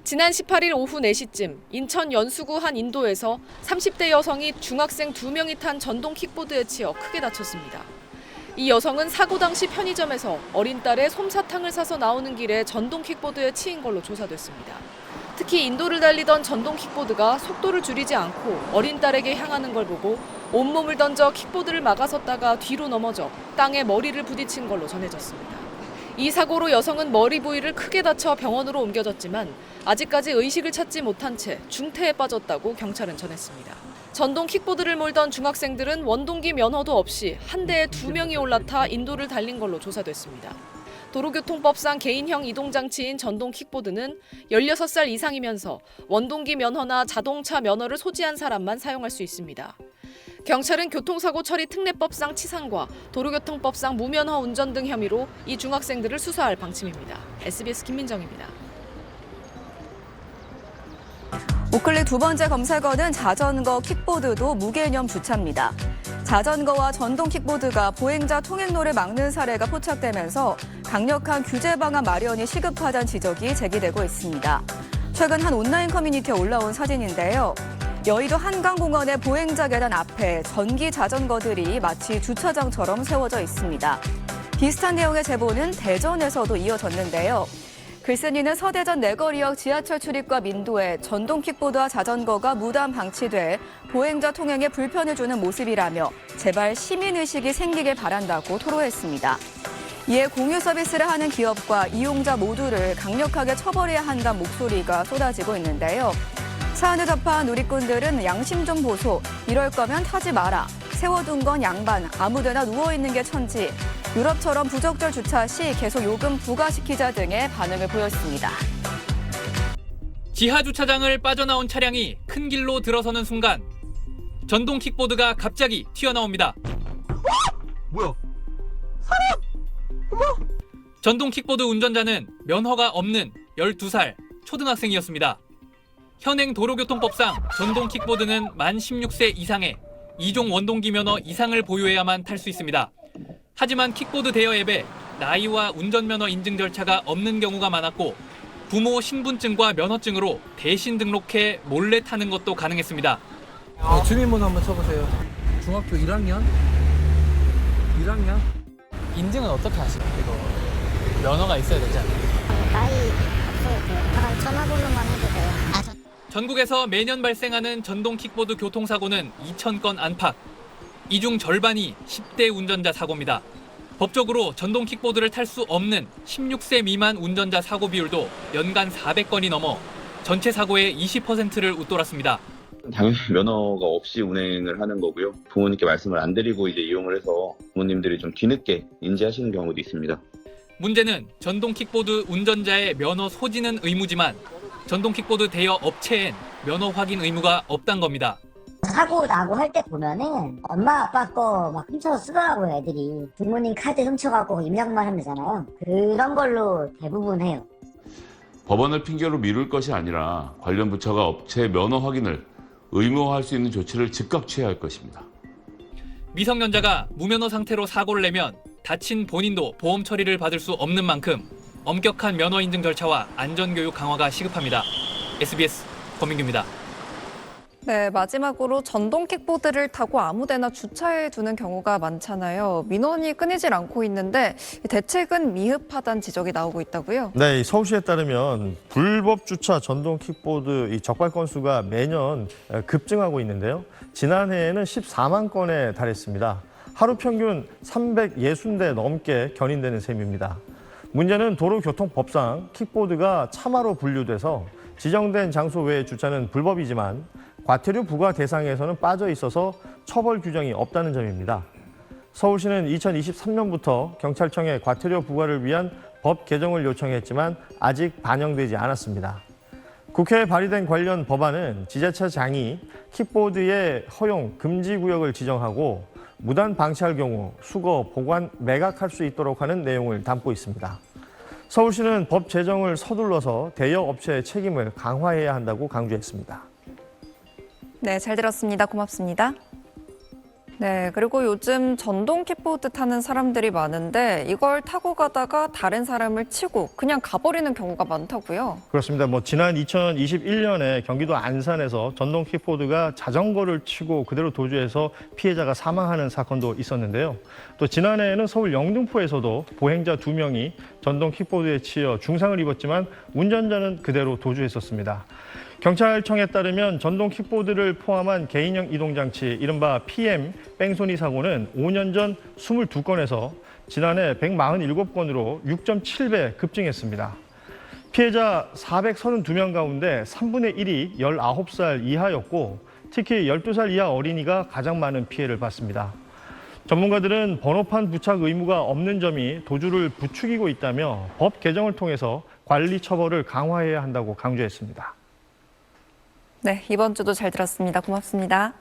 지난 18일 오후 4시쯤 인천 연수구 한 인도에서 30대 여성이 중학생 2명이 탄 전동 킥보드에 치여 크게 다쳤습니다. 이 여성은 사고 당시 편의점에서 어린 딸의 솜사탕을 사서 나오는 길에 전동 킥보드에 치인 걸로 조사됐습니다. 특히 인도를 달리던 전동 킥보드가 속도를 줄이지 않고 어린 딸에게 향하는 걸 보고 온몸을 던져 킥보드를 막아섰다가 뒤로 넘어져 땅에 머리를 부딪힌 걸로 전해졌습니다. 이 사고로 여성은 머리 부위를 크게 다쳐 병원으로 옮겨졌지만 아직까지 의식을 찾지 못한 채 중태에 빠졌다고 경찰은 전했습니다. 전동 킥보드를 몰던 중학생들은 원동기 면허도 없이 한 대에 2명이 올라타 인도를 달린 걸로 조사됐습니다. 도로교통법상 개인형 이동장치인 전동 킥보드는 16살 이상이면서 원동기 면허나 자동차 면허를 소지한 사람만 사용할 수 있습니다. 경찰은 교통사고 처리 특례법상 치상과 도로교통법상 무면허 운전 등 혐의로 이 중학생들을 수사할 방침입니다. SBS 김민정입니다. 우클릭 두 번째 검색어는 자전거, 킥보드도 무개념 주차입니다. 자전거와 전동 킥보드가 보행자 통행로를 막는 사례가 포착되면서 강력한 규제 방안 마련이 시급하다는 지적이 제기되고 있습니다. 최근 한 온라인 커뮤니티에 올라온 사진인데요. 여의도 한강공원의 보행자 계단 앞에 전기 자전거들이 마치 주차장처럼 세워져 있습니다. 비슷한 내용의 제보는 대전에서도 이어졌는데요. 글쓴이는 서대전 내거리역 지하철 출입과 민도에 전동 킥보드와 자전거가 무단 방치돼 보행자 통행에 불편을 주는 모습이라며 제발 시민의식이 생기길 바란다고 토로했습니다. 이에 공유 서비스를 하는 기업과 이용자 모두를 강력하게 처벌해야 한다는 목소리가 쏟아지고 있는데요. 사안을 접한 누리꾼들은 양심 좀 보소, 이럴 거면 타지 마라, 세워둔 건 양반, 아무데나 누워있는 게 천지, 유럽처럼 부적절 주차 시 계속 요금 부과시키자 등의 반응을 보였습니다. 지하 주차장을 빠져나온 차량이 큰 길로 들어서는 순간 전동 킥보드가 갑자기 튀어나옵니다. 뭐야? 전동 킥보드 운전자는 면허가 없는 12살 초등학생이었습니다. 현행 도로교통법상 전동 킥보드는 만 16세 이상의 2종 원동기 면허 이상을 보유해야만 탈 수 있습니다. 하지만 킥보드 대여 앱에 나이와 운전면허 인증 절차가 없는 경우가 많았고 부모 신분증과 면허증으로 대신 등록해 몰래 타는 것도 가능했습니다. 주민번호 한번 쳐보세요. 중학교 1학년? 1학년? 인증은 어떻게 하시나요? 이거 면허가 있어야 되지 않나요? 나이 없어도 돼요. 그냥 전화번호만 해도 돼요. 전국에서 매년 발생하는 전동 킥보드 교통사고는 2,000건 안팎. 이 중 절반이 10대 운전자 사고입니다. 법적으로 전동 킥보드를 탈 수 없는 16세 미만 운전자 사고 비율도 연간 400건이 넘어 전체 사고의 20%를 웃돌았습니다. 당연히 면허가 없이 운행을 하는 거고요. 부모님께 말씀을 안 드리고 이제 이용을 해서 부모님들이 좀 뒤늦게 인지하시는 경우도 있습니다. 문제는 전동 킥보드 운전자의 면허 소지는 의무지만 전동 킥보드 대여 업체엔 면허 확인 의무가 없단 겁니다. 사고 나고 할 때 보면은 엄마 아빠 거 막 훔쳐서 쓰더라고요, 애들이. 부모님 카드 훔쳐갖고 입력만 하면 되잖아요. 그런 걸로 대부분 해요. 법원을 핑계로 미룰 것이 아니라 관련 부처가 업체 면허 확인을 의무화할 수 있는 조치를 즉각 취해야 할 것입니다. 미성년자가 무면허 상태로 사고를 내면 다친 본인도 보험 처리를 받을 수 없는 만큼 엄격한 면허 인증 절차와 안전교육 강화가 시급합니다. SBS 권민규입니다. 네, 마지막으로 전동 킥보드를 타고 아무데나 주차해 두는 경우가 많잖아요. 민원이 끊이질 않고 있는데 대책은 미흡하다는 지적이 나오고 있다고요? 네, 서울시에 따르면 불법 주차 전동 킥보드 이 적발 건수가 매년 급증하고 있는데요. 지난해에는 14만 건에 달했습니다. 하루 평균 360대 넘게 견인되는 셈입니다. 문제는 도로교통법상 킥보드가 차마로 분류돼서 지정된 장소 외의 주차는 불법이지만 과태료 부과 대상에서는 빠져 있어서 처벌 규정이 없다는 점입니다. 서울시는 2023년부터 경찰청에 과태료 부과를 위한 법 개정을 요청했지만 아직 반영되지 않았습니다. 국회에 발의된 관련 법안은 지자체장이 킥보드의 허용 금지 구역을 지정하고 무단 방치할 경우 수거, 보관, 매각할 수 있도록 하는 내용을 담고 있습니다. 서울시는 법 제정을 서둘러서 대여 업체의 책임을 강화해야 한다고 강조했습니다. 네, 잘 들었습니다. 고맙습니다. 네, 그리고 요즘 전동 킥보드 타는 사람들이 많은데 이걸 타고 가다가 다른 사람을 치고 그냥 가버리는 경우가 많다고요. 그렇습니다. 지난 2021년에 경기도 안산에서 전동 킥보드가 자전거를 치고 그대로 도주해서 피해자가 사망하는 사건도 있었는데요. 또 지난해에는 서울 영등포에서도 보행자 2명이 전동 킥보드에 치여 중상을 입었지만 운전자는 그대로 도주했었습니다. 경찰청에 따르면 전동 킥보드를 포함한 개인형 이동장치, 이른바 PM 뺑소니 사고는 5년 전 22건에서 지난해 147건으로 6.7배 급증했습니다. 피해자 432명 가운데 3분의 1이 19살 이하였고 특히 12살 이하 어린이가 가장 많은 피해를 봤습니다. 전문가들은 번호판 부착 의무가 없는 점이 도주를 부추기고 있다며 법 개정을 통해서 관리 처벌을 강화해야 한다고 강조했습니다. 네, 이번 주도 잘 들었습니다. 고맙습니다.